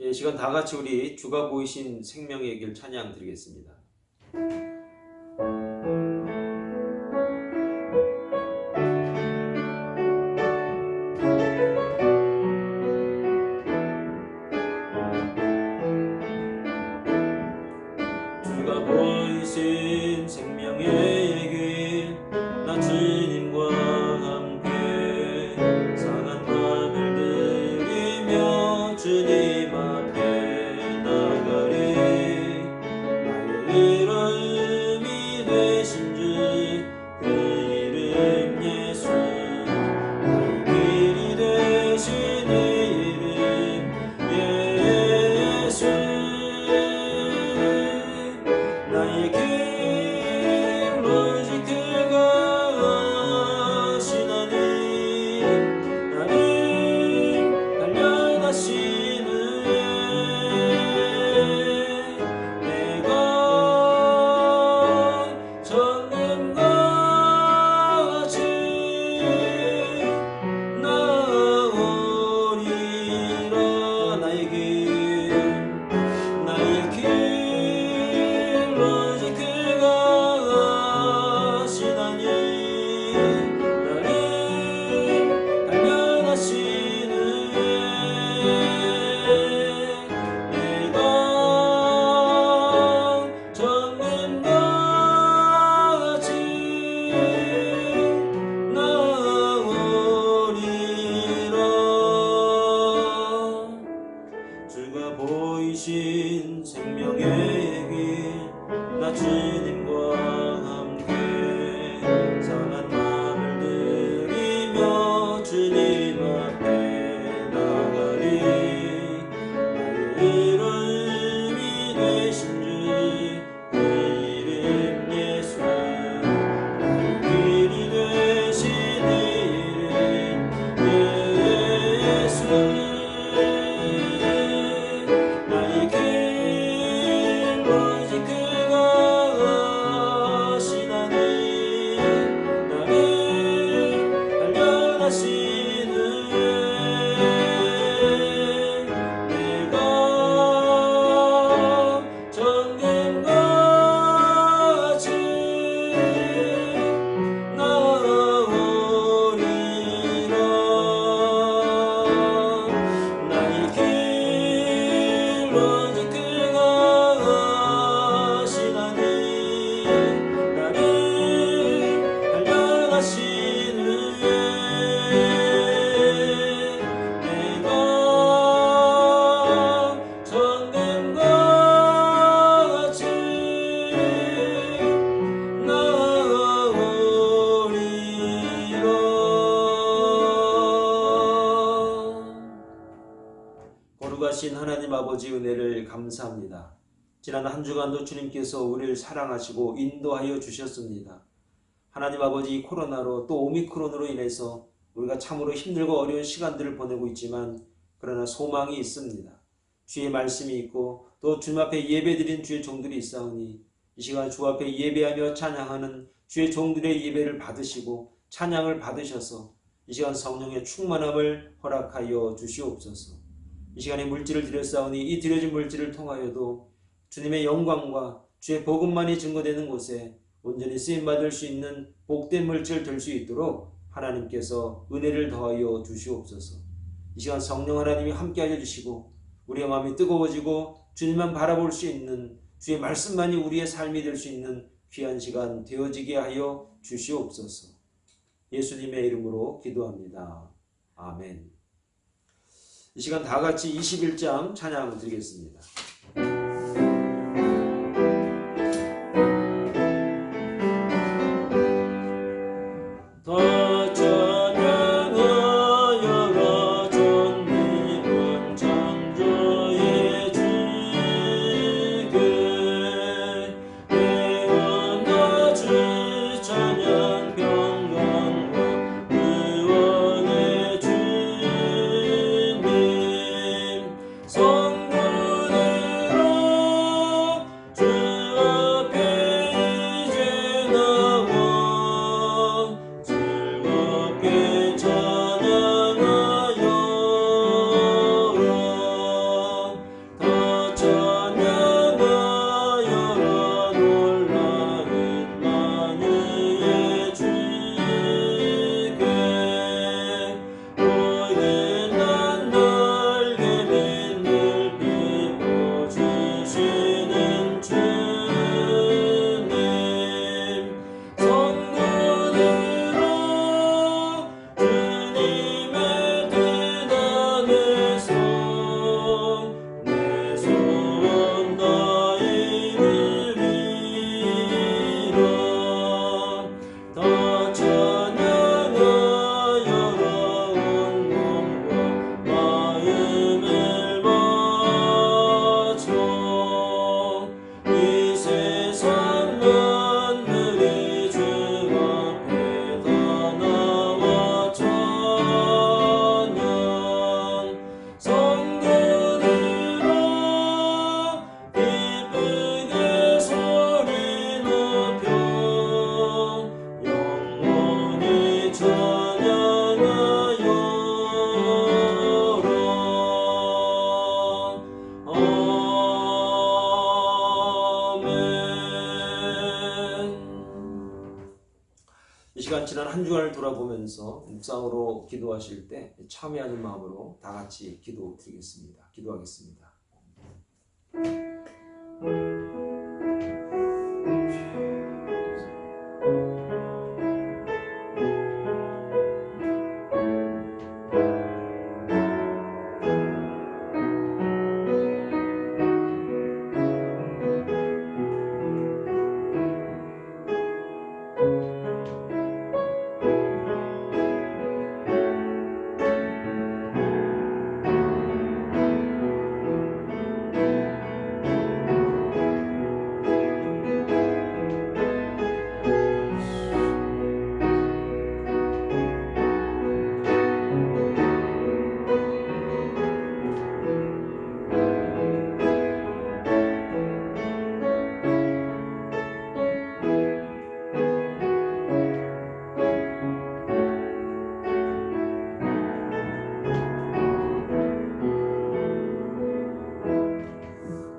이 시간 다 같이 우리 주가 보이신 생명의 길 찬양 드리겠습니다. 주가 보이신 생명의 길, 나 주님과 함께 상한 맘을 들이며 주님 앞에 나가리. 나의 이름이 되신 주 그 이름 예수, 나의 길이 되신 이름 예수. 나의 길 오직 그가 아시나니, 나를 단련하시는 내가 정금같이 나오리라. 나의 길 오직 그가 아시나니, 나를 단련하시는 내가 정금같이 나오리라. 주가 보이신 생명의 길, 나 주님과 함께 상한 맘을 들이며 주님 앞에 나가리. 나의 이름이 되신 주 그 이름 예수, 나의 길이 되신 이름 예수. 나의 길 오직 그가 아시나니, 나를 단련하시는 내가 정금같이 나오리라. 나의 길 오직 그가 아시나니, 나를 단련하시는 내가 정금같이 나오리라. 거룩하신 하나님 아버지 은혜를 감사합니다. 지난 한 주간도 주님께서 우리를 사랑하시고 인도하여 주셨습니다. 하나님 아버지, 코로나로 또 오미크론으로 인해서 우리가 참으로 힘들고 어려운 시간들을 보내고 있지만, 그러나 소망이 있습니다. 주의 말씀이 있고 또 주님 앞에 예배드린 주의 종들이 있사오니, 이 시간 주 앞에 예배하며 찬양하는 주의 종들의 예배를 받으시고 찬양을 받으셔서 이 시간 성령의 충만함을 허락하여 주시옵소서. 이 시간에 물질을 드렸사오니 이 드려진 물질을 통하여도 주님의 영광과 주의 복음만이 증거되는 곳에 온전히 쓰임받을 수 있는 복된 물질 될 수 있도록 하나님께서 은혜를 더하여 주시옵소서. 이 시간 성령 하나님이 함께하여 주시고 우리의 마음이 뜨거워지고 주님만 바라볼 수 있는, 주의 말씀만이 우리의 삶이 될 수 있는 귀한 시간 되어지게 하여 주시옵소서. 예수님의 이름으로 기도합니다. 아멘. 이 시간 다 같이 21장 찬양을 드리겠습니다. 더 찬양하여라 전미군 자 지난 한 주간을 돌아보면서 묵상으로 기도하실 때 참여하는 마음으로 다 같이 기도드리겠습니다. 기도하겠습니다.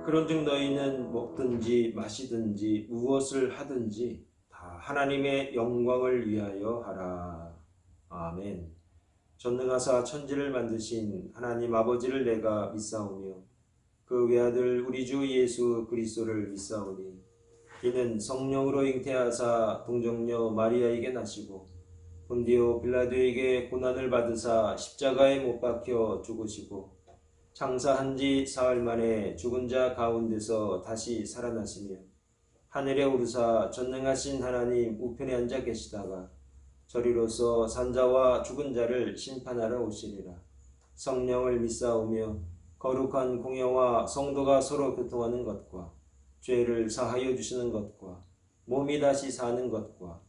그런즉 너희는 먹든지 마시든지 무엇을 하든지 다 하나님의 영광을 위하여 하라. 아멘. 전능하사 천지를 만드신 하나님 아버지를 내가 믿사오며 그 외아들 우리 주 예수 그리스도를 믿사오니 이는 성령으로 잉태하사 동정녀 마리아에게 나시고 본디오 빌라도에게 고난을 받으사 십자가에 못 박혀 죽으시고 장사한 지 사흘 만에 죽은 자 가운데서 다시 살아나시며 하늘에 오르사 전능하신 하나님 우편에 앉아 계시다가 저리로서 산자와 죽은 자를 심판하러 오시리라. 성령을 믿사오며 거룩한 공예와 성도가 서로 교통하는 것과 죄를 사하여 주시는 것과 몸이 다시 사는 것과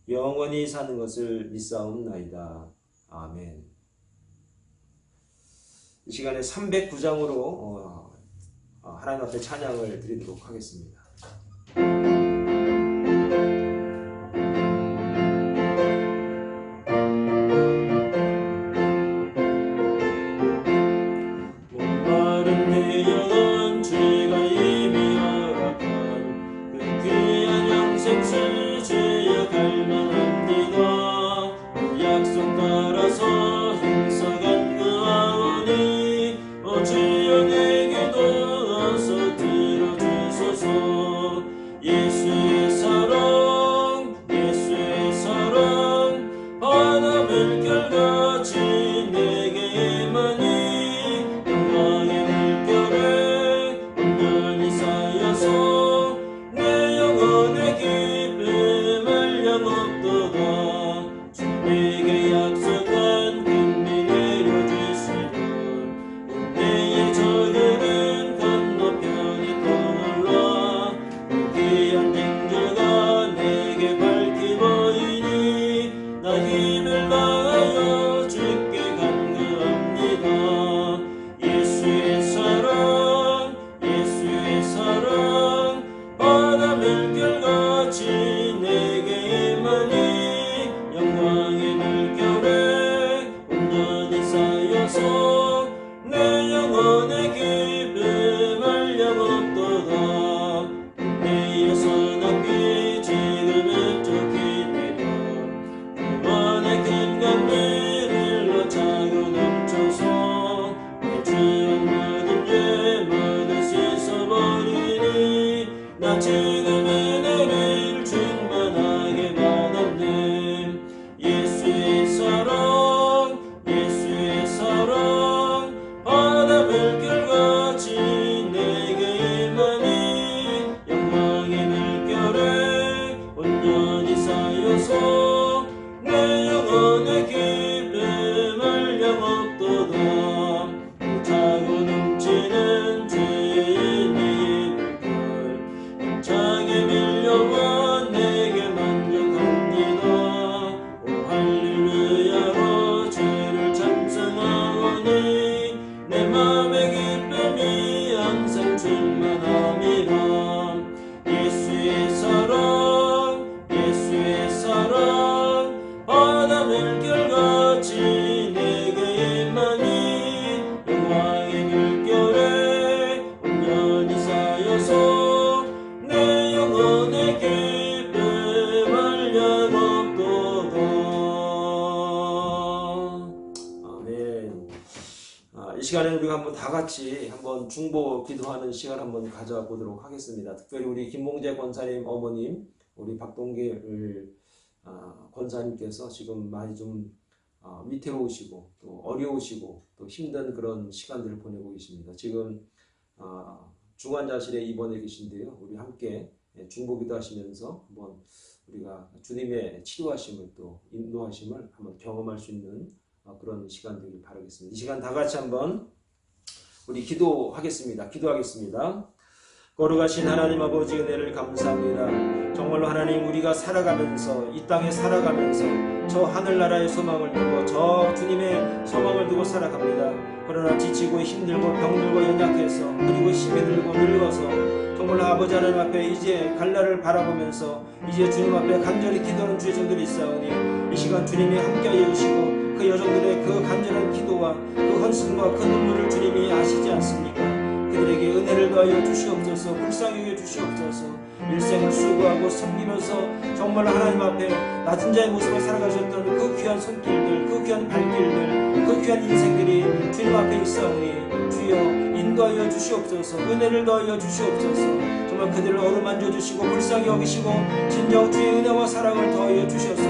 영원히 사는 것을 믿사옵나이다. 아멘. 이 시간에 309장으로 하나님 앞에 찬양을 드리도록 하겠습니다. 목마른 내 영혼 죄가 이미 허락한 그 귀한 영생수 죄여 갈망합니다. 그 약속 따라서 행사간 그 아우니 주여 내게도 어서 들어주소서. 예수의 사랑 예수의 사랑 바다 물결같이 내게 임하니 영광의 물결에 온전히 쌓여서 내 영혼의 기쁨을 영없도다. 주 내게 약속한 금리 내려주시리. 내의 저들은 건너편에 떠올라 귀한 쟁조가 내게 밝히 보이니 나 힘을 다하여 주께 간구합니다. 예수의 사랑 예수의 사랑 바다 물결같이 내게 임하니 영광의 물결에 온전히 쌓여서 내 영혼의 기쁨을 영없도다. 내 여선악기 지금은 쫓기 내려 그만의 큰 감미를 차고 넘쳐서 내 주한 모든 죄 모두 씻어버리니 나 지금 은혜를 충만하게 받았네. 예수의 사랑 예수의 사랑 바다 물결같이 내게 임하니 영광의 물결에 온전히 쌓여서 내 영혼의 기쁨을 영없도다. 차고 넘치는 주의 은혜의 물결 힘차게 밀려와 내게 만족합니다. 오 할렐루야로 주를 찬송하오니 내 맘의 기쁨이 항상 충만함이라. 예수의 사랑 예수의 사랑 바다 물결같이 내게 임하니 이 시간에 우리가 한번 다 같이 한번 중보 기도하는 시간 한번 가져보도록 하겠습니다. 특별히 우리 김봉재 권사님 어머님, 우리 박동길 권사님께서 지금 많이 좀 위태로우시고 또 어려우시고 또 힘든 그런 시간들을 보내고 계십니다. 지금 중환자실에 입원해 계신데요. 우리 함께 중보기도 하시면서 한번 우리가 주님의 치료하심을 또 인도하심을 한번 경험할 수 있는 그런 시간 되길 바라겠습니다. 이 시간 다 같이 한번 우리 기도하겠습니다. 거룩하신 하나님 아버지 은혜를 감사합니다. 정말로 하나님 우리가 살아가면서 이 땅에 살아가면서 저 하늘나라의 소망을 두고 저 주님의 소망을 두고 살아갑니다. 그러나 지치고 힘들고 병들고 연약해서 그리고 힘이 들고 늙어서 정말로 아버지 하나님 앞에 이제 갈 날을 바라보면서 이제 주님 앞에 간절히 기도하는 주의 종들이 있사오니 이 시간 주님이 함께하여 주시고 그 여종들의 그 간절한 기도와 그 헌신과 그 눈물을 주님이 아시지 않습니까? 그들에게 은혜를 더하여 주시옵소서. 불쌍히 여겨 주시옵소서. 일생을 수고하고 섬기면서 정말로 하나님 앞에 낮은 자의 모습으로 살아가셨던 그 귀한 손길들, 그 귀한 발길들, 그 귀한 인생들이 주님 앞에 있사오니 주여 인도하여 주시옵소서. 은혜를 더하여 주시옵소서. 정말 그들을 어루만져 주시고 불쌍히 여기시고 진정 주의 은혜와 사랑을 더하여 주셔서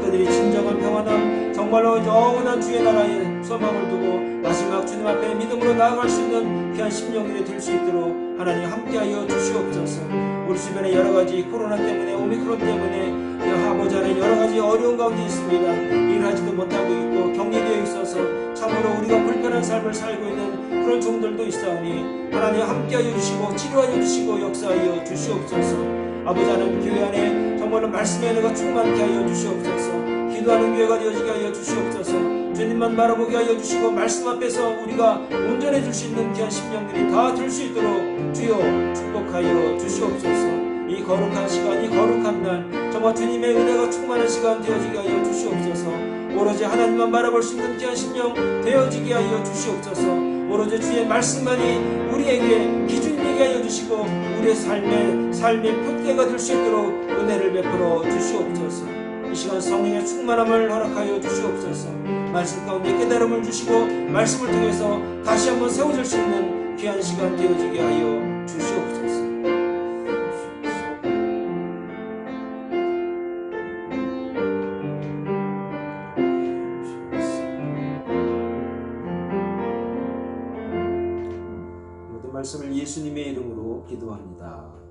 그들이 진정한 평안함, 정말로 영원한 주의 나라에 소망을 두고 마지막 주님 앞에 믿음으로 나아갈 수 있는 귀한 심령들이 될 수 있도록 하나님 함께하여 주시옵소서. 우리 주변에 여러가지 코로나 때문에 오미크론 때문에 아버지 하나님 여러가지 어려운 가운데 있습니다. 일하지도 못하고 있고 격리되어 있어서 참으로 우리가 불편한 삶을 살고 있는 그런 종들도 있사오니 하나님 함께하여 주시고 치료하여 주시고 역사하여 주시옵소서. 아버지 하나님 교회 안에 정말로 말씀의 은혜가 충만케 하여 주시옵소서. 기도하는 교회가 되어지게 하여 주시옵소서. 주님만 바라보게 하여 주시고 말씀 앞에서 우리가 온전해질 수 있는 귀한 심령들이 다 될 수 있도록 주여 축복하여 주시옵소서. 이 거룩한 시간, 이 거룩한 날 정말 주님의 은혜가 충만한 시간 되어지게 하여 주시옵소서. 오로지 하나님만 바라볼 수 있는 귀한 심령 되어지게 하여 주시옵소서. 오로지 주의 말씀만이 우리에게 기준이 되게 하여 주시고 우리의 삶의 표대가 될 수 있도록 은혜를 베풀어 주시옵소서. 이 시간 성령의 충만함을 허락하여 주시옵소서. 말씀 가운데 깨달음을 주시고 말씀을 통해서 다시 한번 세워질 수 있는 귀한 시간 되어지게 하여 주시옵소서. 모든 말씀을 예수님의 이름으로 기도합니다.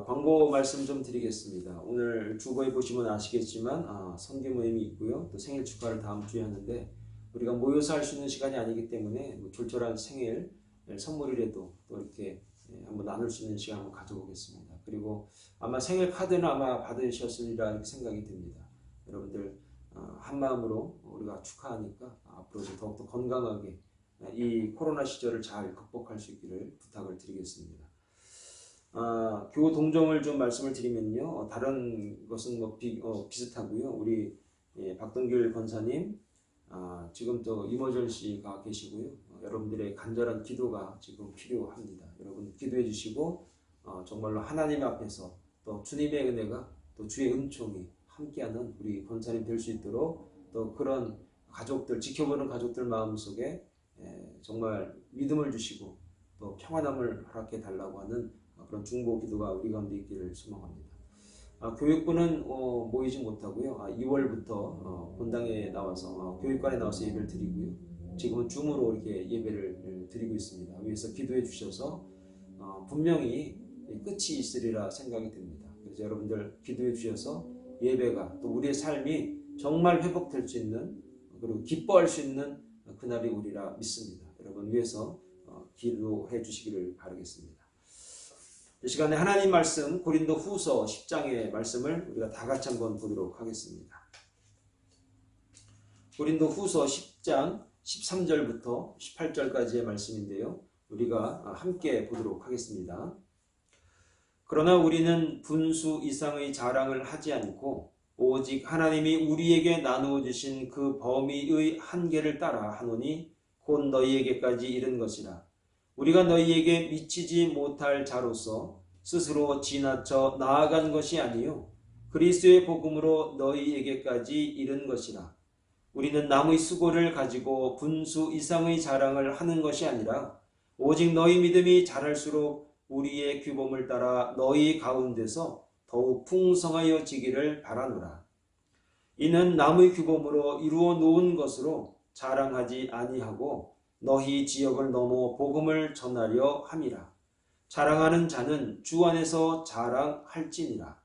광고 말씀 좀 드리겠습니다. 오늘 주보에 보시면 아시겠지만 선교 모임이 있고요. 또 생일 축하를 다음 주에 하는데 우리가 모여서 할 수 있는 시간이 아니기 때문에 졸졸한 생일 선물이라도 또 이렇게 한번 나눌 수 있는 시간 한번 가져보겠습니다. 그리고 아마 생일 카드는 아마 받으셨으리라 이렇게 생각이 듭니다. 여러분들 한 마음으로 우리가 축하하니까 앞으로도 더욱더 건강하게 이 코로나 시절을 잘 극복할 수 있기를 부탁을 드리겠습니다. 교우 동정을 좀 말씀을 드리면요. 다른 것은 비슷하고요. 우리 박동길 권사님 지금 또 이머전시가 계시고요. 여러분들의 간절한 기도가 지금 필요합니다. 여러분 기도해 주시고 정말로 하나님 앞에서 또 주님의 은혜가 또 주의 은총이 함께하는 우리 권사님 될 수 있도록 또 그런 가족들 지켜보는 가족들 마음속에 정말 믿음을 주시고 또 평안함을 허락해 달라고 하는 그런 중보 기도가 우리 가운데 있기를 소망합니다. 교육부는 모이지 못하고요. 2월부터 본당에 나와서 교육관에 나와서 예배를 드리고요. 지금은 줌으로 이렇게 예배를 드리고 있습니다. 위에서 기도해 주셔서 분명히 끝이 있으리라 생각이 듭니다. 그래서 여러분들 기도해 주셔서 예배가 또 우리의 삶이 정말 회복될 수 있는 그리고 기뻐할 수 있는 그날이 오리라 믿습니다. 여러분 위해서 기도해 주시기를 바라겠습니다. 이 시간에 하나님 말씀 고린도 후서 10장의 말씀을 우리가 다 같이 한번 보도록 하겠습니다. 고린도 후서 10장 13절부터 18절까지의 말씀인데요. 우리가 함께 보도록 하겠습니다. 그러나 우리는 분수 이상의 자랑을 하지 않고 오직 하나님이 우리에게 나누어 주신 그 범위의 한계를 따라 하노니 곧 너희에게까지 이른 것이라. 우리가 너희에게 미치지 못할 자로서 스스로 지나쳐 나아간 것이 아니요 그리스도의 복음으로 너희에게까지 이른 것이라. 우리는 남의 수고를 가지고 분수 이상의 자랑을 하는 것이 아니라 오직 너희 믿음이 자랄수록 우리의 규범을 따라 너희 가운데서 더욱 풍성하여지기를 바라노라. 이는 남의 규범으로 이루어 놓은 것으로 자랑하지 아니하고 너희 지역을 넘어 복음을 전하려 함이라. 자랑하는 자는 주 안에서 자랑할지니라.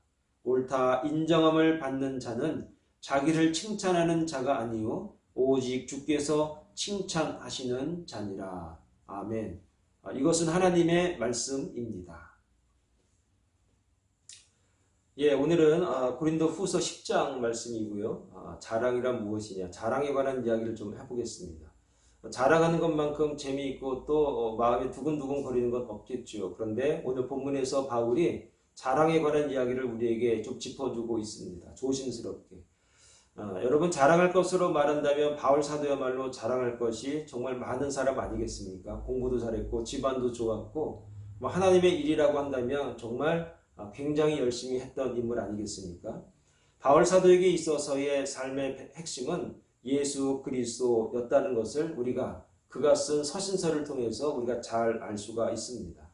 옳다 인정함을 받는 자는 자기를 칭찬하는 자가 아니요 오직 주께서 칭찬하시는 자니라. 아멘. 이것은 하나님의 말씀입니다. 오늘은 고린도 후서 10장 말씀이고요. 자랑이란 무엇이냐, 자랑에 관한 이야기를 좀 해보겠습니다. 자랑하는 것만큼 재미있고 또 마음이 두근두근 거리는 건 없겠죠. 그런데 오늘 본문에서 바울이 자랑에 관한 이야기를 우리에게 좀 짚어주고 있습니다. 조심스럽게. 여러분, 자랑할 것으로 말한다면 바울 사도야말로 자랑할 것이 정말 많은 사람 아니겠습니까? 공부도 잘했고 집안도 좋았고 하나님의 일이라고 한다면 정말 굉장히 열심히 했던 인물 아니겠습니까? 바울 사도에게 있어서의 삶의 핵심은 예수 그리스도였다는 것을 우리가 그가 쓴 서신서를 통해서 우리가 잘 알 수가 있습니다.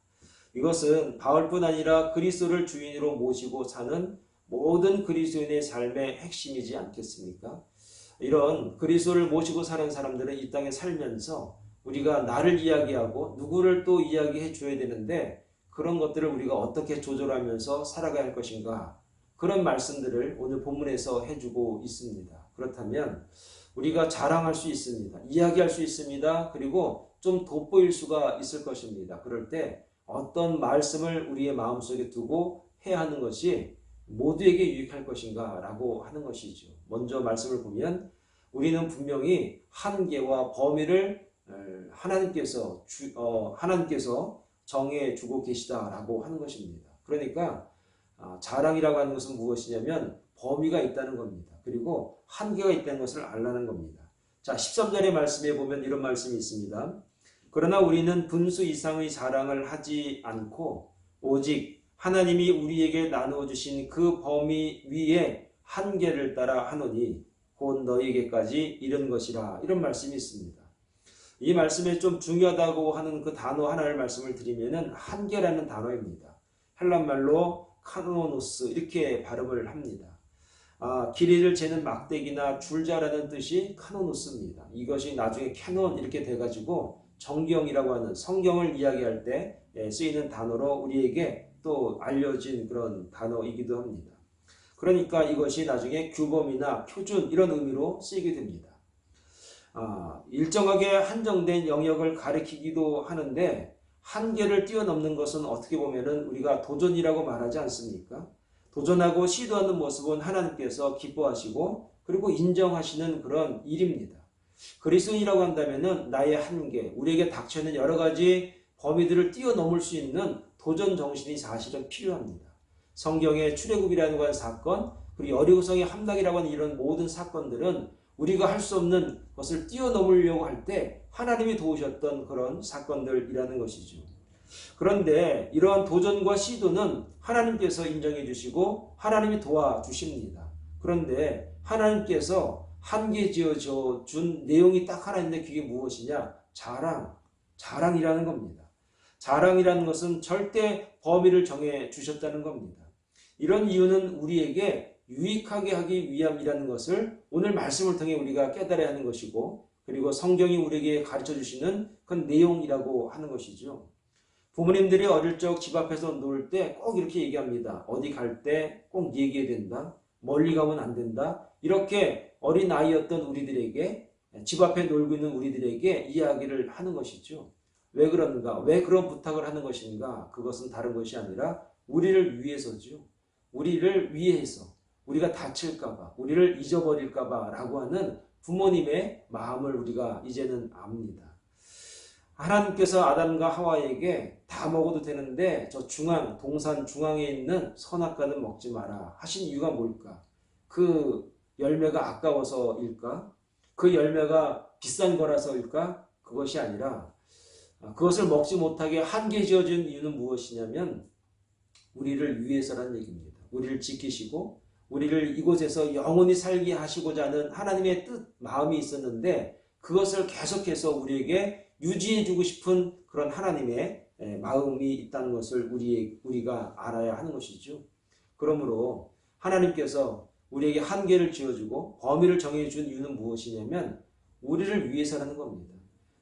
이것은 바울뿐 아니라 그리스도를 주인으로 모시고 사는 모든 그리스도인의 삶의 핵심이지 않겠습니까? 이런 그리스도를 모시고 사는 사람들은 이 땅에 살면서 우리가 나를 이야기하고 누구를 또 이야기해 줘야 되는데 그런 것들을 우리가 어떻게 조절하면서 살아가야 할 것인가, 그런 말씀들을 오늘 본문에서 해주고 있습니다. 그렇다면 우리가 자랑할 수 있습니다. 이야기할 수 있습니다. 그리고 좀 돋보일 수가 있을 것입니다. 그럴 때 어떤 말씀을 우리의 마음속에 두고 해야 하는 것이 모두에게 유익할 것인가 라고 하는 것이죠. 먼저 말씀을 보면 우리는 분명히 한계와 범위를 하나님께서 정해 주고 계시다라고 하는 것입니다. 그러니까 자랑이라고 하는 것은 무엇이냐면 범위가 있다는 겁니다. 그리고 한계가 있다는 것을 알라는 겁니다. 자, 13절의 말씀에 보면 이런 말씀이 있습니다. 그러나 우리는 분수 이상의 자랑을 하지 않고 오직 하나님이 우리에게 나누어 주신 그 범위 위에 한계를 따라 하노니 곧 너희에게까지 이른 것이라. 이런 말씀이 있습니다. 이 말씀에 좀 중요하다고 하는 그 단어 하나를 말씀을 드리면은 한계라는 단어입니다. 헬란말로 카노노스 이렇게 발음을 합니다. 길이를 재는 막대기나 줄자라는 뜻이 카노노스입니다. 이것이 나중에 캐논 이렇게 돼가지고 정경이라고 하는 성경을 이야기할 때 쓰이는 단어로 우리에게 또 알려진 그런 단어이기도 합니다. 그러니까 이것이 나중에 규범이나 표준 이런 의미로 쓰이게 됩니다. 일정하게 한정된 영역을 가리키기도 하는데 한계를 뛰어넘는 것은 어떻게 보면은 우리가 도전이라고 말하지 않습니까? 도전하고 시도하는 모습은 하나님께서 기뻐하시고 그리고 인정하시는 그런 일입니다. 그리스도인이라고 한다면은 나의 한계, 우리에게 닥쳐있는 여러 가지 범위들을 뛰어넘을 수 있는 도전 정신이 사실은 필요합니다. 성경의 출애굽이라는 한 사건, 그리고 여리고성의 함락이라고 하는 이런 모든 사건들은 우리가 할 수 없는 것을 뛰어넘으려고 할 때 하나님이 도우셨던 그런 사건들이라는 것이죠. 그런데 이러한 도전과 시도는 하나님께서 인정해 주시고 하나님이 도와주십니다. 그런데 하나님께서 한계 지어줘 준 내용이 딱 하나 있는데 그게 무엇이냐? 자랑이라는 겁니다. 자랑이라는 것은 절대 범위를 정해 주셨다는 겁니다. 이런 이유는 우리에게 유익하게 하기 위함이라는 것을 오늘 말씀을 통해 우리가 깨달아야 하는 것이고, 그리고 성경이 우리에게 가르쳐 주시는 그 내용이라고 하는 것이죠. 부모님들이 어릴 적 집 앞에서 놀 때 꼭 이렇게 얘기합니다. 어디 갈 때 꼭 얘기해야 된다. 멀리 가면 안 된다. 이렇게 어린 아이였던 우리들에게, 집 앞에 놀고 있는 우리들에게 이야기를 하는 것이죠. 왜 그런가? 왜 그런 부탁을 하는 것인가? 그것은 다른 것이 아니라 우리를 위해서죠. 우리를 위해서, 우리가 다칠까봐, 우리를 잊어버릴까봐 라고 하는 부모님의 마음을 우리가 이제는 압니다. 하나님께서 아담과 하와에게 다 먹어도 되는데 저 동산 중앙에 있는 선악과는 먹지 마라 하신 이유가 뭘까? 그 열매가 아까워서일까? 그 열매가 비싼 거라서일까? 그것이 아니라 그것을 먹지 못하게 한계 지어준 이유는 무엇이냐면 우리를 위해서라는 얘기입니다. 우리를 지키시고 우리를 이곳에서 영원히 살게 하시고자 하는 하나님의 뜻, 마음이 있었는데 그것을 계속해서 우리에게 유지해주고 싶은 그런 하나님의 마음이 있다는 것을 우리가 알아야 하는 것이죠. 그러므로 하나님께서 우리에게 한계를 지어주고 범위를 정해준 이유는 무엇이냐면 우리를 위해서라는 겁니다.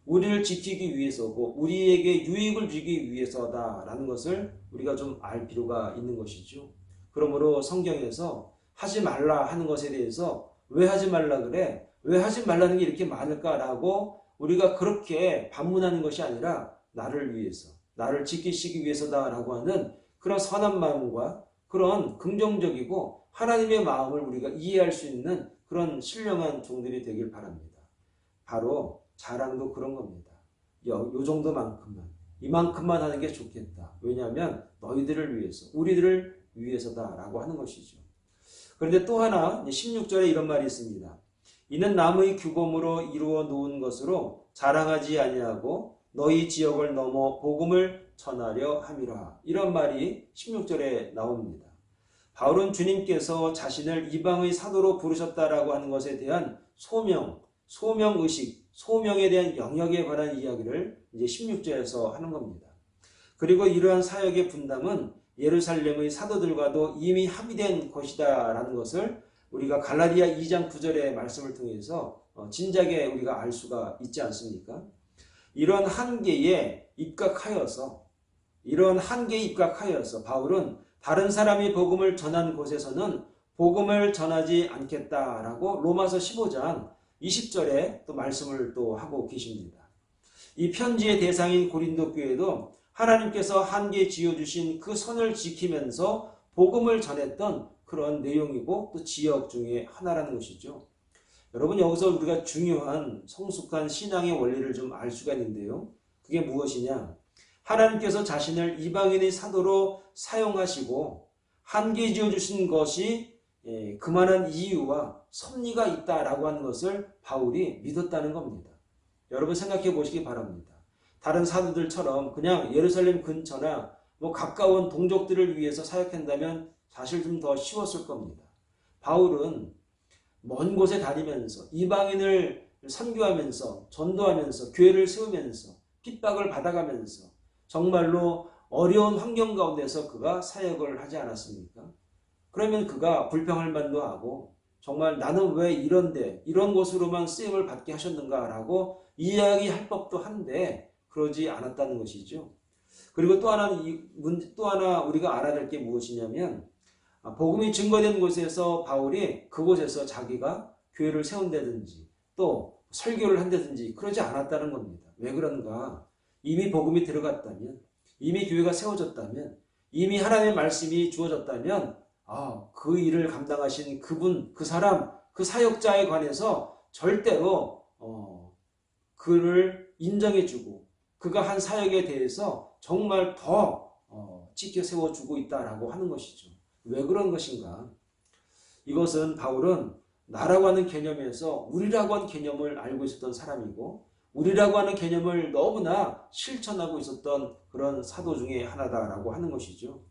우리를 지키기 위해서고 우리에게 유익을 주기 위해서다라는 것을 우리가 좀 알 필요가 있는 것이죠. 그러므로 성경에서 하지 말라 하는 것에 대해서 왜 하지 말라 그래? 왜 하지 말라는 게 이렇게 많을까라고 우리가 그렇게 반문하는 것이 아니라 나를 위해서, 나를 지키시기 위해서다라고 하는 그런 선한 마음과 그런 긍정적이고 하나님의 마음을 우리가 이해할 수 있는 그런 신령한 종들이 되길 바랍니다. 바로 자랑도 그런 겁니다. 요 정도만큼만, 이만큼만 하는 게 좋겠다. 왜냐하면 너희들을 위해서, 우리들을 위해서다라고 하는 것이죠. 그런데 또 하나 16절에 이런 말이 있습니다. 이는 나무의 규범으로 이루어 놓은 것으로 자랑하지 아니하고 너희 지역을 넘어 복음을 전하려 함이라. 이런 말이 16절에 나옵니다. 바울은 주님께서 자신을 이방의 사도로 부르셨다라고 하는 것에 대한 소명의식, 소명에 대한 영역에 관한 이야기를 이제 16절에서 하는 겁니다. 그리고 이러한 사역의 분담은 예루살렘의 사도들과도 이미 합의된 것이다라는 것을 우리가 갈라디아 2장 9절의 말씀을 통해서 진작에 우리가 알 수가 있지 않습니까? 이런 한계에 입각하여서 바울은 다른 사람이 복음을 전한 곳에서는 복음을 전하지 않겠다라고 로마서 15장 20절에 또 말씀을 또 하고 계십니다. 이 편지의 대상인 고린도 교회도 하나님께서 한계 지어주신 그 선을 지키면서 복음을 전했던 그런 내용이고 또 지역 중에 하나라는 것이죠. 여러분, 여기서 우리가 중요한 성숙한 신앙의 원리를 좀 알 수가 있는데요. 그게 무엇이냐? 하나님께서 자신을 이방인의 사도로 사용하시고 한계 지어주신 것이 그만한 이유와 섭리가 있다라고 하는 것을 바울이 믿었다는 겁니다. 여러분 생각해 보시기 바랍니다. 다른 사도들처럼 그냥 예루살렘 근처나 가까운 동족들을 위해서 사역한다면 사실 좀 더 쉬웠을 겁니다. 바울은 먼 곳에 다니면서 이방인을 선교하면서 전도하면서 교회를 세우면서 핍박을 받아가면서 정말로 어려운 환경 가운데서 그가 사역을 하지 않았습니까? 그러면 그가 불평할 만도 하고 정말 나는 왜 이런 곳으로만 쓰임을 받게 하셨는가 라고 이야기할 법도 한데 그러지 않았다는 것이죠. 그리고 또 하나 우리가 알아야 될 게 무엇이냐면 복음이 증거된 곳에서 바울이 그곳에서 자기가 교회를 세운다든지 또 설교를 한다든지 그러지 않았다는 겁니다. 왜 그런가? 이미 복음이 들어갔다면, 이미 교회가 세워졌다면, 이미 하나님의 말씀이 주어졌다면 그 일을 감당하신 그분, 그 사람, 그 사역자에 관해서 절대로 그를 인정해주고 그가 한 사역에 대해서 정말 더 지켜 세워주고 있다라고 하는 것이죠. 왜 그런 것인가? 이것은 바울은 나라고 하는 개념에서 우리라고 하는 개념을 알고 있었던 사람이고 우리라고 하는 개념을 너무나 실천하고 있었던 그런 사도 중에 하나다라고 하는 것이죠.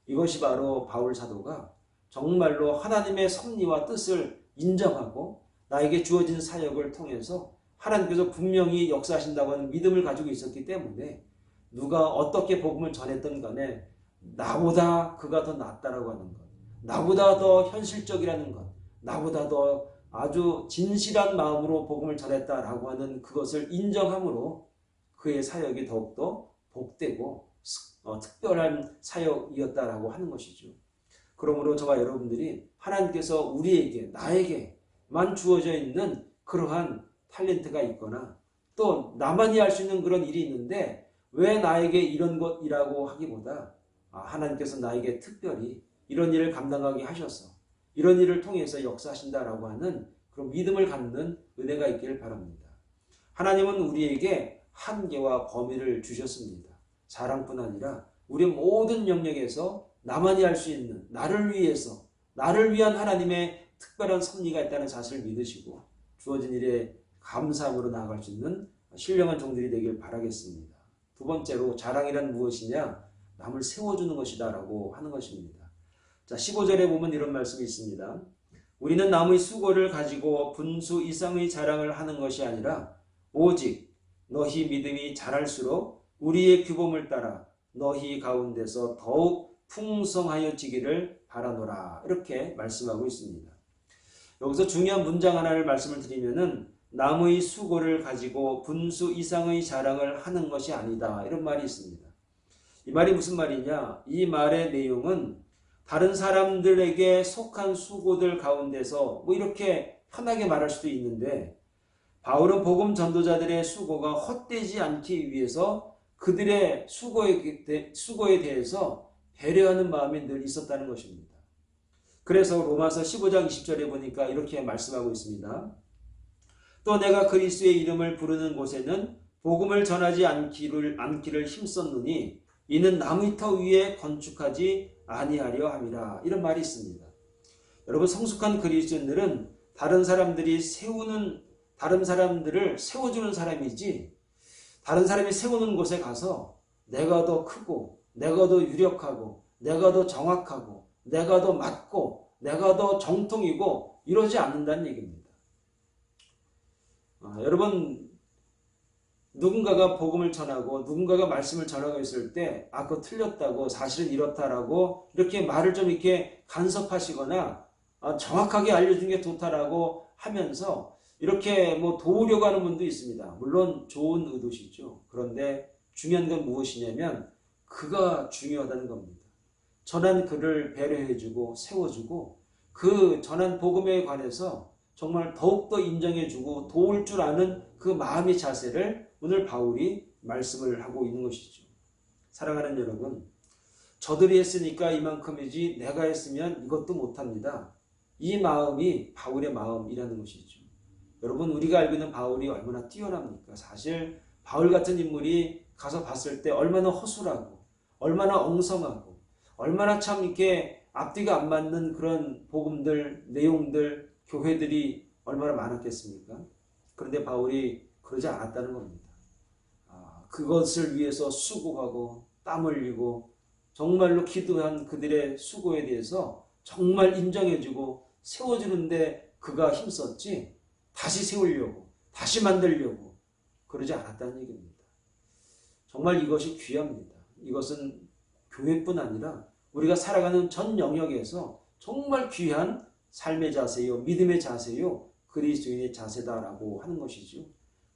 이것이 바로 바울 사도가 정말로 하나님의 섭리와 뜻을 인정하고 나에게 주어진 사역을 통해서 하나님께서 분명히 역사하신다고 하는 믿음을 가지고 있었기 때문에 누가 어떻게 복음을 전했던 간에 나보다 그가 더 낫다라고 하는 것, 나보다 더 현실적이라는 것, 나보다 더 아주 진실한 마음으로 복음을 전했다라고 하는 그것을 인정함으로 그의 사역이 더욱더 복되고 특별한 사역이었다라고 하는 것이죠. 그러므로 저와 여러분들이 하나님께서 우리에게, 나에게만 주어져 있는 그러한 탤런트가 있거나 또 나만이 할 수 있는 그런 일이 있는데 왜 나에게 이런 것이라고 하기보다 하나님께서 나에게 특별히 이런 일을 감당하게 하셔서 이런 일을 통해서 역사하신다라고 하는 그런 믿음을 갖는 은혜가 있기를 바랍니다. 하나님은 우리에게 한계와 범위를 주셨습니다. 사랑뿐 아니라 우리 모든 영역에서 나만이 할 수 있는 나를 위해서 나를 위한 하나님의 특별한 섭리가 있다는 사실을 믿으시고 주어진 일에 감사함으로 나아갈 수 있는 신령한 종들이 되길 바라겠습니다. 두 번째로 자랑이란 무엇이냐? 남을 세워주는 것이다 라고 하는 것입니다. 자, 15절에 보면 이런 말씀이 있습니다. 우리는 남의 수고를 가지고 분수 이상의 자랑을 하는 것이 아니라 오직 너희 믿음이 자랄수록 우리의 규범을 따라 너희 가운데서 더욱 풍성하여지기를 바라노라. 이렇게 말씀하고 있습니다. 여기서 중요한 문장 하나를 말씀을 드리면은 남의 수고를 가지고 분수 이상의 자랑을 하는 것이 아니다. 이런 말이 있습니다. 이 말이 무슨 말이냐? 이 말의 내용은 다른 사람들에게 속한 수고들 가운데서 뭐 이렇게 편하게 말할 수도 있는데 바울은 복음 전도자들의 수고가 헛되지 않기 위해서 그들의 수고에 대해서 배려하는 마음이 늘 있었다는 것입니다. 그래서 로마서 15장 20절에 보니까 이렇게 말씀하고 있습니다. 또 내가 그리스도의 이름을 부르는 곳에는 복음을 전하지 않기를 힘썼느니 이는 남의 터 위에 건축하지 아니하려 함이라. 이런 말이 있습니다. 여러분, 성숙한 그리스도인들은 다른 사람들을 세워주는 사람이지 다른 사람이 세우는 곳에 가서 내가 더 크고 내가 더 유력하고 내가 더 정확하고 내가 더 맞고 내가 더 정통이고 이러지 않는다는 얘기입니다. 여러분, 누군가가 복음을 전하고 누군가가 말씀을 전하고 있을 때 그거 틀렸다고 사실은 이렇다라고 이렇게 말을 좀 이렇게 간섭하시거나 정확하게 알려준 게 좋다라고 하면서 이렇게 뭐 도우려고 하는 분도 있습니다. 물론 좋은 의도시죠. 그런데 중요한 건 무엇이냐면 그가 중요하다는 겁니다. 전한 그를 배려해주고 세워주고 그 전한 복음에 관해서 정말 더욱더 인정해주고 도울 줄 아는 그 마음의 자세를 오늘 바울이 말씀을 하고 있는 것이죠. 사랑하는 여러분, 저들이 했으니까 이만큼이지 내가 했으면 이것도 못합니다. 이 마음이 바울의 마음이라는 것이죠. 여러분, 우리가 알고 있는 바울이 얼마나 뛰어납니까? 사실 바울 같은 인물이 가서 봤을 때 얼마나 허술하고 얼마나 엉성하고 얼마나 참 이렇게 앞뒤가 안 맞는 그런 복음들, 내용들, 교회들이 얼마나 많았겠습니까? 그런데 바울이 그러지 않았다는 겁니다. 그것을 위해서 수고하고 땀 흘리고 정말로 기도한 그들의 수고에 대해서 정말 인정해주고 세워주는데 그가 힘썼지 다시 세우려고 다시 만들려고 그러지 않았다는 얘기입니다. 정말 이것이 귀합니다. 이것은 교회뿐 아니라 우리가 살아가는 전 영역에서 정말 귀한 삶의 자세요, 믿음의 자세요, 그리스도인의 자세다라고 하는 것이죠.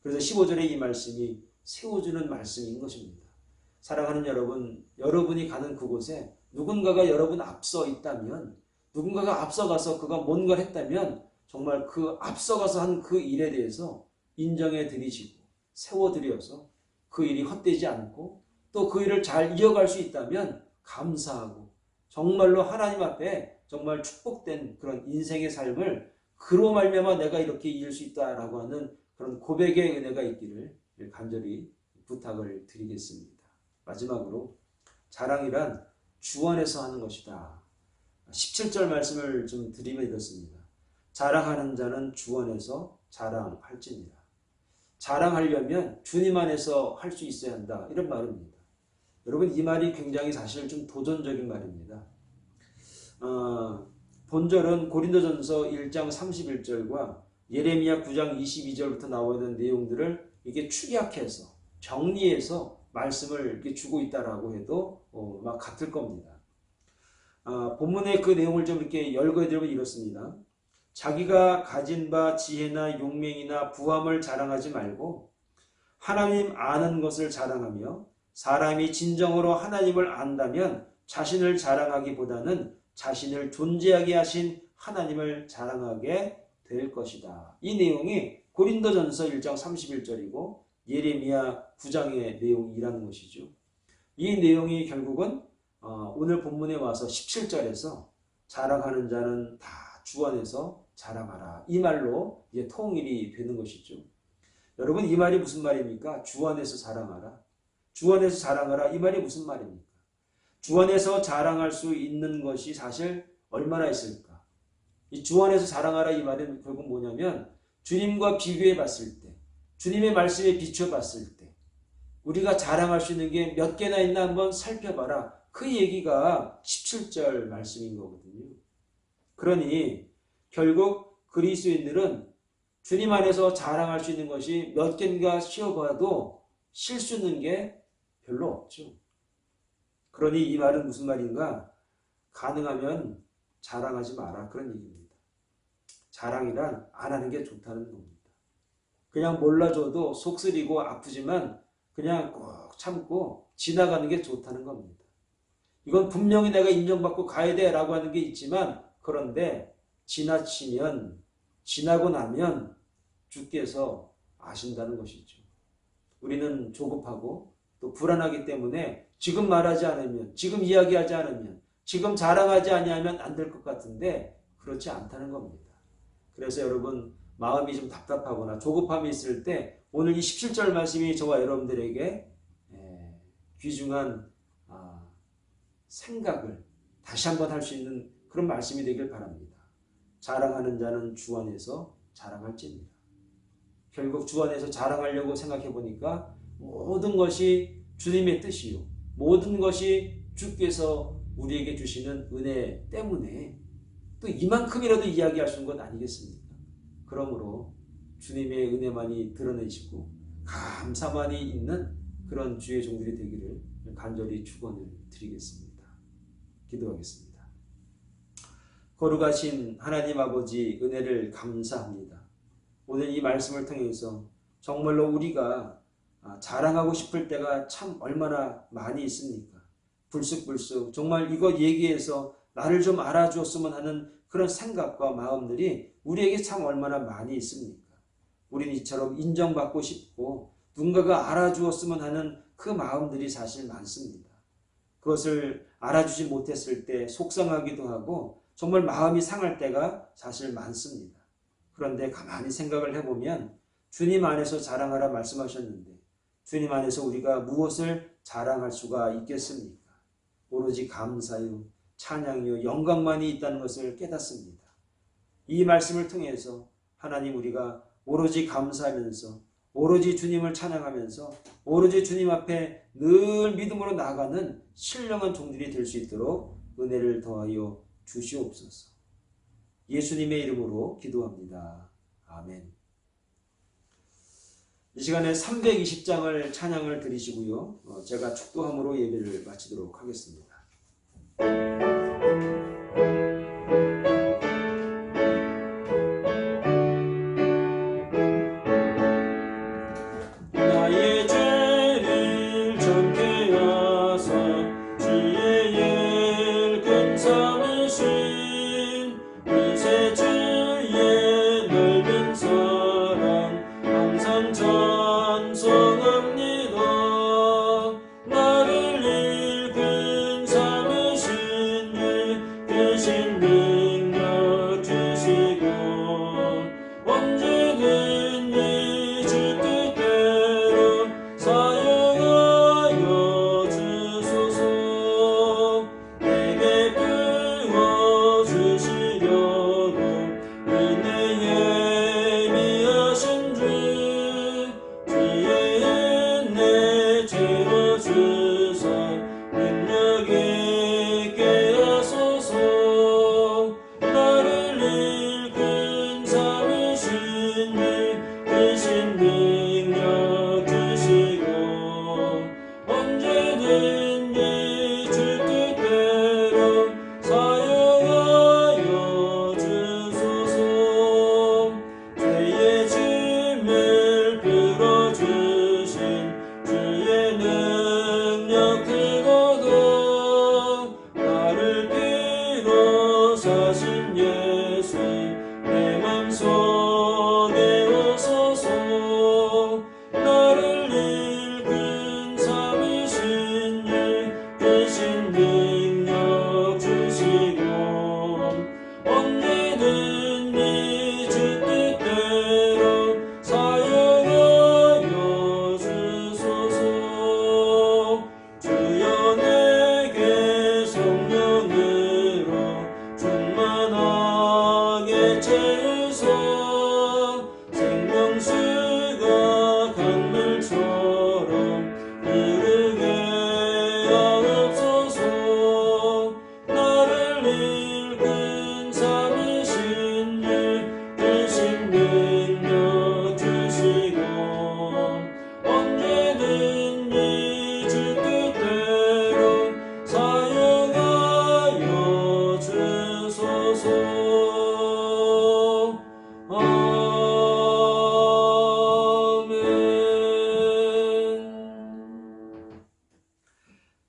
그래서 15절에 이 말씀이 세워주는 말씀인 것입니다. 사랑하는 여러분, 여러분이 가는 그곳에 누군가가 여러분 앞서 있다면, 누군가가 앞서가서 그가 뭔가를 했다면 정말 그 앞서가서 한 그 일에 대해서 인정해 드리시고 세워드려서 그 일이 헛되지 않고 또 그 일을 잘 이어갈 수 있다면 감사하고 정말로 하나님 앞에 정말 축복된 그런 인생의 삶을 그로 말미암아 내가 이렇게 이을 수 있다라고 하는 그런 고백의 은혜가 있기를 간절히 부탁을 드리겠습니다. 마지막으로 자랑이란 주 안에서 하는 것이다. 17절 말씀을 좀 드리면 이렇습니다. 자랑하는 자는 주 안에서 자랑할지니라. 자랑하려면 주님 안에서 할 수 있어야 한다. 이런 말입니다. 여러분, 이 말이 굉장히 사실 좀 도전적인 말입니다. 본절은 고린도전서 1장 31절과 예레미야 9장 22절부터 나와 있는 내용들을 이렇게 축약해서 정리해서 말씀을 이렇게 주고 있다라고 해도 막 같을 겁니다. 본문의 그 내용을 좀 이렇게 열거해드리면 이렇습니다. 자기가 가진 바 지혜나 용맹이나 부함을 자랑하지 말고 하나님 아는 것을 자랑하며 사람이 진정으로 하나님을 안다면 자신을 자랑하기보다는 자신을 존재하게 하신 하나님을 자랑하게 될 것이다. 이 내용이 고린도전서 1장 31절이고 예레미야 9장의 내용이라는 것이죠. 이 내용이 결국은 오늘 본문에 와서 17절에서 자랑하는 자는 다 주 안에서 자랑하라. 이 말로 이제 통일이 되는 것이죠. 여러분, 이 말이 무슨 말입니까? 주 안에서 자랑하라. 주 안에서 자랑하라. 이 말이 무슨 말입니까? 주 안에서 자랑할 수 있는 것이 사실 얼마나 있을까? 이 주 안에서 자랑하라 이 말은 결국 뭐냐면 주님과 비교해 봤을 때, 주님의 말씀에 비춰 봤을 때 우리가 자랑할 수 있는 게 몇 개나 있나 한번 살펴봐라. 그 얘기가 17절 말씀인 거거든요. 그러니 결국 그리스도인들은 주님 안에서 자랑할 수 있는 것이 몇 개인가 쉬어봐도 쉴 수 있는 게 별로 없죠. 그러니 이 말은 무슨 말인가? 가능하면 자랑하지 마라, 그런 얘기입니다. 자랑이란 안 하는 게 좋다는 겁니다. 그냥 몰라줘도 속쓰리고 아프지만 그냥 꼭 참고 지나가는 게 좋다는 겁니다. 이건 분명히 내가 인정받고 가야 돼 라고 하는 게 있지만, 그런데 지나고 나면 주께서 아신다는 것이죠. 우리는 조급하고 또 불안하기 때문에 지금 말하지 않으면, 지금 이야기하지 않으면, 지금 자랑하지 아니하면 안 될 것 같은데 그렇지 않다는 겁니다. 그래서 여러분, 마음이 좀 답답하거나 조급함이 있을 때 오늘 이 17절 말씀이 저와 여러분들에게 귀중한 생각을 다시 한번 할 수 있는 그런 말씀이 되길 바랍니다. 자랑하는 자는 주 안에서 자랑할지니라. 결국 주 안에서 자랑하려고 생각해 보니까 모든 것이 주님의 뜻이요, 모든 것이 주께서 우리에게 주시는 은혜 때문에 또 이만큼이라도 이야기할 수 있는 것 아니겠습니까? 그러므로 주님의 은혜만이 드러내시고 감사만이 있는 그런 주의 종들이 되기를 간절히 축원을 드리겠습니다. 기도하겠습니다. 거룩하신 하나님 아버지, 은혜를 감사합니다. 오늘 이 말씀을 통해서 정말로 우리가 자랑하고 싶을 때가 참 얼마나 많이 있습니까? 불쑥불쑥 정말 이거 얘기해서 나를 좀 알아주었으면 하는 그런 생각과 마음들이 우리에게 참 얼마나 많이 있습니까? 우리는 이처럼 인정받고 싶고 누군가가 알아주었으면 하는 그 마음들이 사실 많습니다. 그것을 알아주지 못했을 때 속상하기도 하고 정말 마음이 상할 때가 사실 많습니다. 그런데 가만히 생각을 해보면 주님 안에서 자랑하라 말씀하셨는데 주님 안에서 우리가 무엇을 자랑할 수가 있겠습니까? 오로지 감사요, 찬양이요, 영광만이 있다는 것을 깨닫습니다. 이 말씀을 통해서 하나님, 우리가 오로지 감사하면서 오로지 주님을 찬양하면서 오로지 주님 앞에 늘 믿음으로 나아가는 신령한 종들이 될 수 있도록 은혜를 더하여 주시옵소서. 예수님의 이름으로 기도합니다. 아멘. 이 시간에 320장을 찬양을 드리시고요. 제가 축도함으로 예배를 마치도록 하겠습니다. 나의 죄를 정케 하사 주의 일 근삼으신 이세 주의 넓은 사랑 항상 찬송합니다. 나를 일 근삼으신 일 대신 능력 주시고 언제든지 주 뜻대로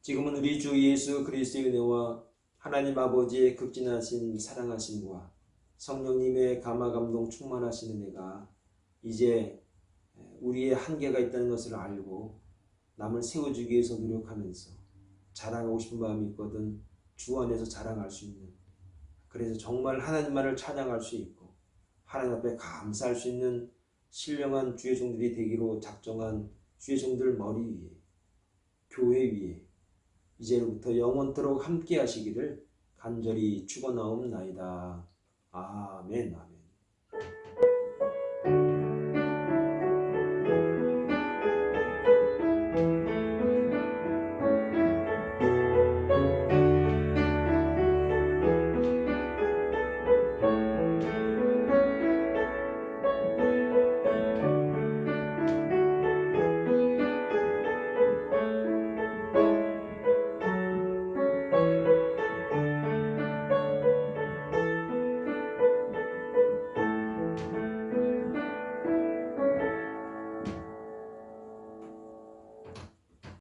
지금은 우리 주 예수 그리스도의 은혜와 하나님 아버지의 극진하신 사랑하심과 성령님의 감화감동 충만하신 은혜가 이제 우리의 한계가 있다는 것을 알고 남을 세워주기 위해서 노력하면서 자랑하고 싶은 마음이 있거든 주 안에서 자랑할 수 있는, 그래서 정말 하나님만을 찬양할 수 있고 하나님 앞에 감사할 수 있는 신령한 주의 종들이 되기로 작정한 주의 종들 머리 위에, 교회 위에 이제로부터 영원토록 함께 하시기를 간절히 축원하옵나이다. 아멘. 아멘.